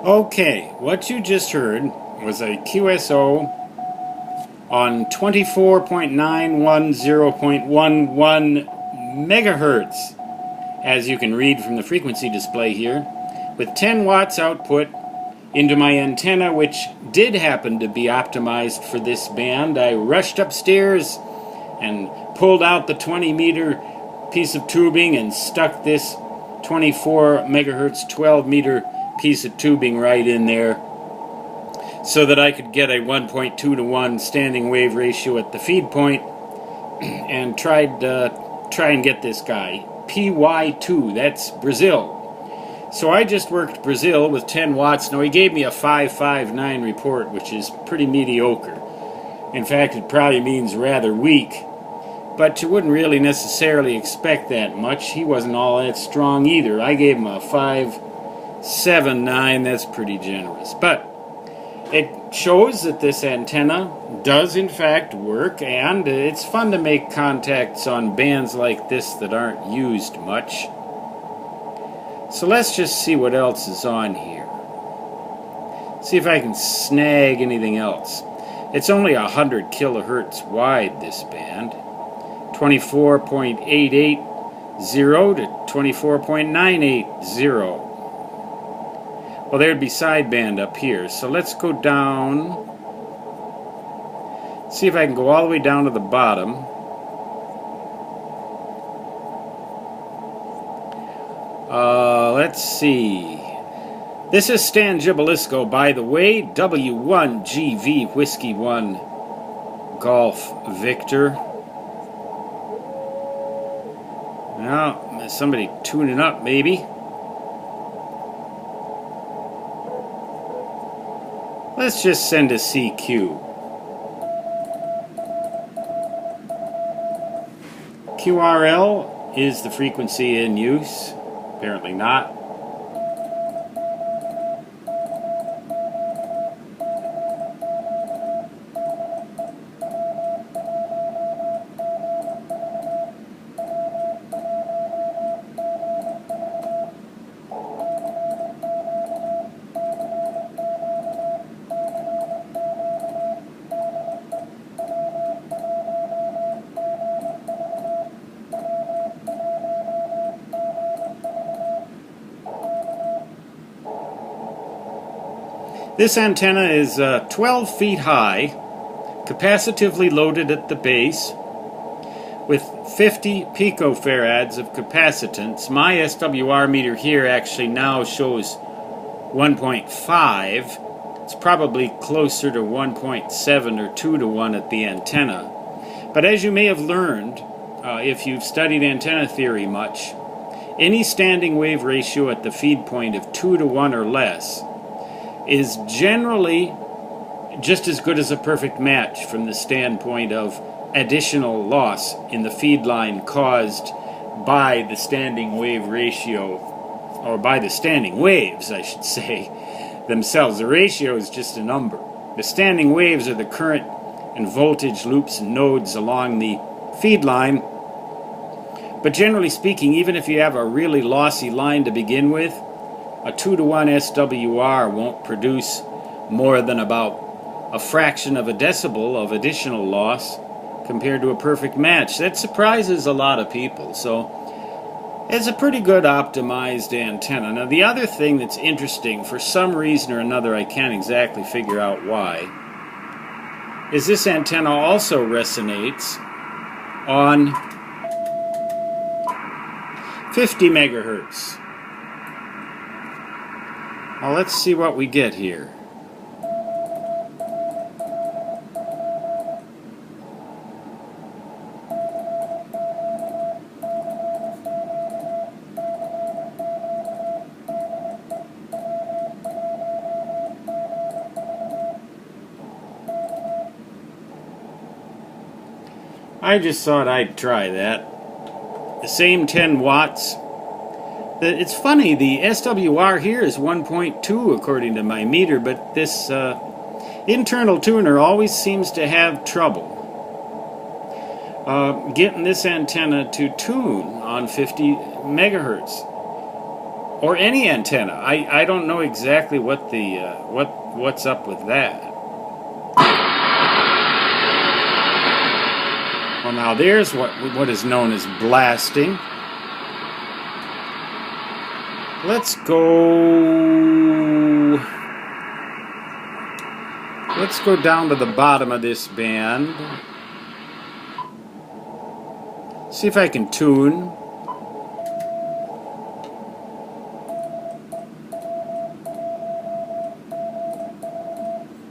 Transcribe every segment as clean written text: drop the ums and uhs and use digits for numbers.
Okay, what you just heard was a QSO on 24.910.11 megahertz, as you can read from the frequency display here, with 10 watts output into my antenna, which did happen to be optimized for this band. I rushed upstairs and pulled out the 20-meter piece of tubing and stuck this 24 megahertz 12-meter piece of tubing right in there so that I could get a 1.2 to 1 standing wave ratio at the feed point, and try and get this guy PY2. That's Brazil. So I just worked Brazil with 10 watts. Now he gave me a 559 report, which is pretty mediocre. In fact, it probably means rather weak. But you wouldn't really necessarily expect that much. He wasn't all that strong either. I gave him a 579. That's pretty generous. But it shows that this antenna does in fact work, and it's fun to make contacts on bands like this that aren't used much. So let's just see what else is on here. See if I can snag anything else. It's only 100 kilohertz wide, this band. 24.880 to 24.980. Well, there'd be sideband up here. So let's go down. See if I can go all the way down to the bottom. Let's see. This is Stan Gibilisco, by the way. W1GV Whiskey 1 Golf Victor. Well, there's somebody tuning up, maybe. Let's just send a CQ. QRL is the frequency in use. Apparently not. This antenna is 12 feet high, capacitively loaded at the base, with 50 picofarads of capacitance. My SWR meter here actually now shows 1.5. It's probably closer to 1.7 or 2 to 1 at the antenna. But as you may have learned, if you've studied antenna theory much, any standing wave ratio at the feed point of 2 to 1 or less is generally just as good as a perfect match from the standpoint of additional loss in the feed line caused by the standing wave ratio, or by the standing waves, I should say, themselves. The ratio is just a number. The standing waves are the current and voltage loops and nodes along the feed line. But generally speaking, even if you have a really lossy line to begin with, a 2 to 1 SWR won't produce more than about a fraction of a decibel of additional loss compared to a perfect match. That surprises a lot of people. So it's a pretty good optimized antenna. Now, the other thing that's interesting, for some reason or another, I can't exactly figure out why, is this antenna also resonates on 50 megahertz. Now let's see what we get here. I just thought I'd try that. The same 10 watts. It's funny, the SWR here is 1.2 according to my meter, but this internal tuner always seems to have trouble getting this antenna to tune on 50 megahertz. or any antenna. I don't know exactly what the what's up with that. Well, now there's what is known as blasting. Let's go down to the bottom of this band. See if I can tune.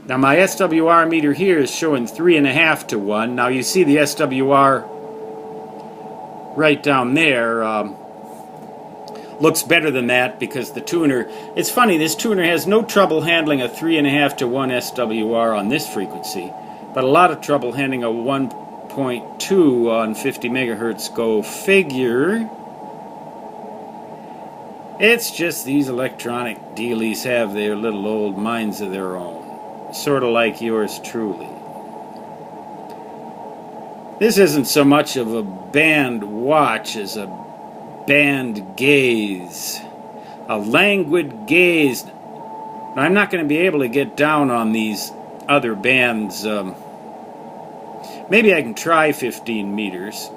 Now my SWR meter here is showing 3.5 to 1. Now you see the SWR right down there looks better than that because the tuner, it's funny, this tuner has no trouble handling a 3.5 to 1 SWR on this frequency, but a lot of trouble handling a 1.2 on 50 megahertz. Go figure. It's just these electronic dealies have their little old minds of their own. Sort of like yours truly. This isn't so much of a band watch as a band gaze. A languid gaze. Now, I'm not going to be able to get down on these other bands. Maybe I can try 15 meters.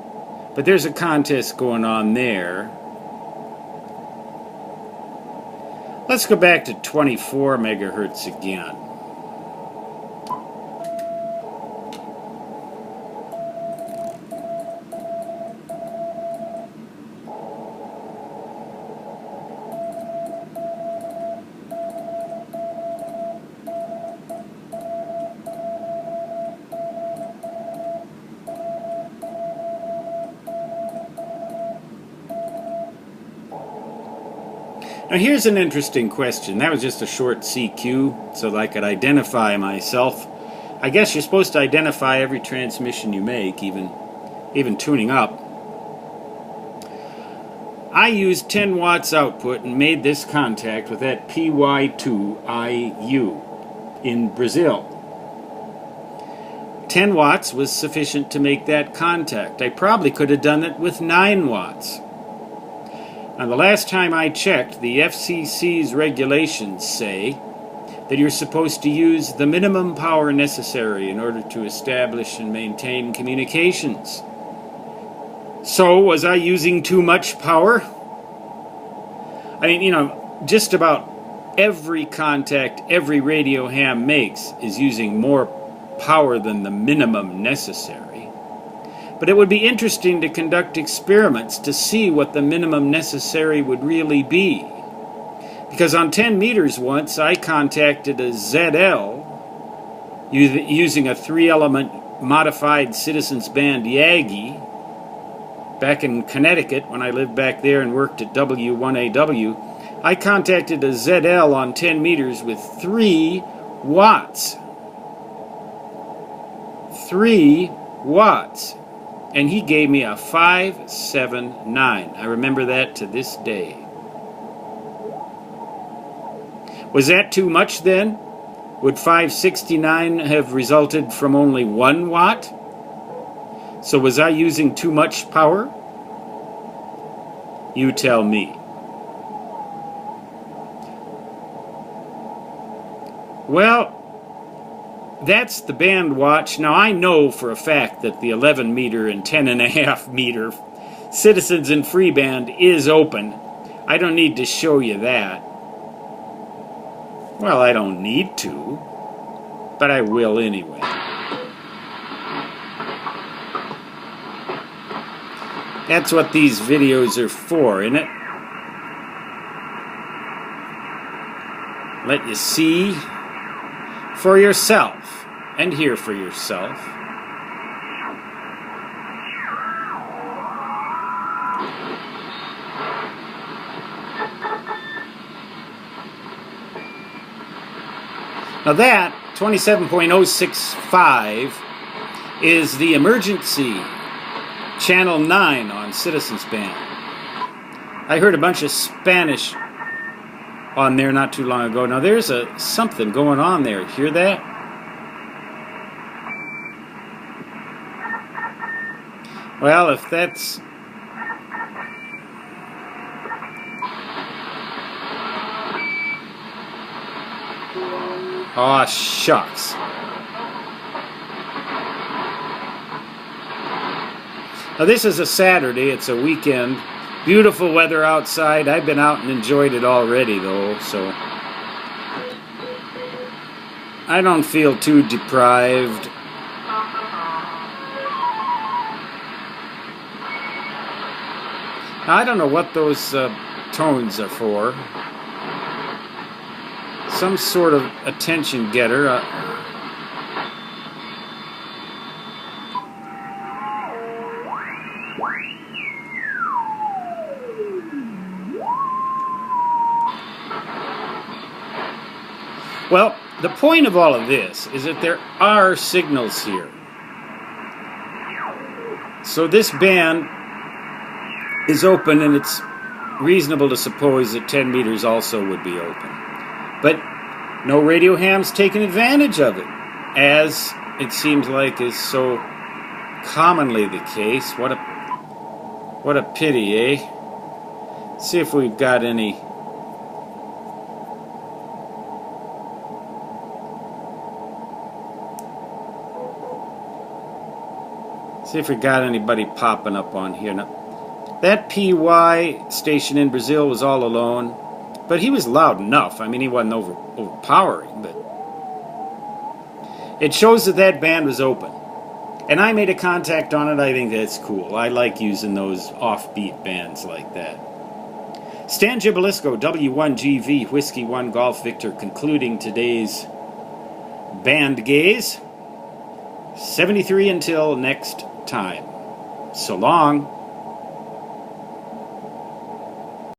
But there's a contest going on there. Let's go back to 24 megahertz again. Now here's an interesting question. That was just a short CQ so that I could identify myself. I guess you're supposed to identify every transmission you make, even tuning up. I used 10 watts output and made this contact with that PY2IU in Brazil. 10 watts was sufficient to make that contact. I probably could have done it with 9 watts. Now, the last time I checked, the FCC's regulations say that you're supposed to use the minimum power necessary in order to establish and maintain communications. So, was I using too much power? I mean, you know, just about every contact every radio ham makes is using more power than the minimum necessary. But it would be interesting to conduct experiments to see what the minimum necessary would really be. Because on 10 meters once, I contacted a ZL using a 3-element modified Citizens Band Yagi back in Connecticut when I lived back there and worked at W1AW. I contacted a ZL on 10 meters with 3 watts. 3 watts. And he gave me a 579. I remember that to this day. Was that too much then? Would 569 have resulted from only 1 watt? So was I using too much power? You tell me. Well, that's the band watch. Now, I know for a fact that the 11 meter and 10.5 meter Citizens and Free Band is open. I don't need to show you that. Well, I don't need to, but I will anyway. That's what these videos are for, isn't it? Let you see for yourself and hear for yourself. Now that 27.065 is the emergency channel 9 on Citizens Band. I heard a bunch of Spanish on there not too long ago. Now there's something going on there. Hear that? Well, if that's... Aw, shucks. Now this is a Saturday, it's a weekend. Beautiful weather outside. I've been out and enjoyed it already though, so I don't feel too deprived. Now, I don't know what those tones are for. Some sort of attention getter. Well, the point of all of this is that there are signals here. So this band is open, and it's reasonable to suppose that 10 meters also would be open. But no radio ham's taken advantage of it, as it seems like is so commonly the case. What a pity, eh? See if we've got any. See if we got anybody popping up on here. Now, that PY station in Brazil was all alone, but he was loud enough. I mean, he wasn't overpowering, but it shows that that band was open. And I made a contact on it. I think that's cool. I like using those offbeat bands like that. Stan Gibilisco, W1GV, Whiskey 1 Golf Victor, concluding today's band gaze. 73 until next time. So long.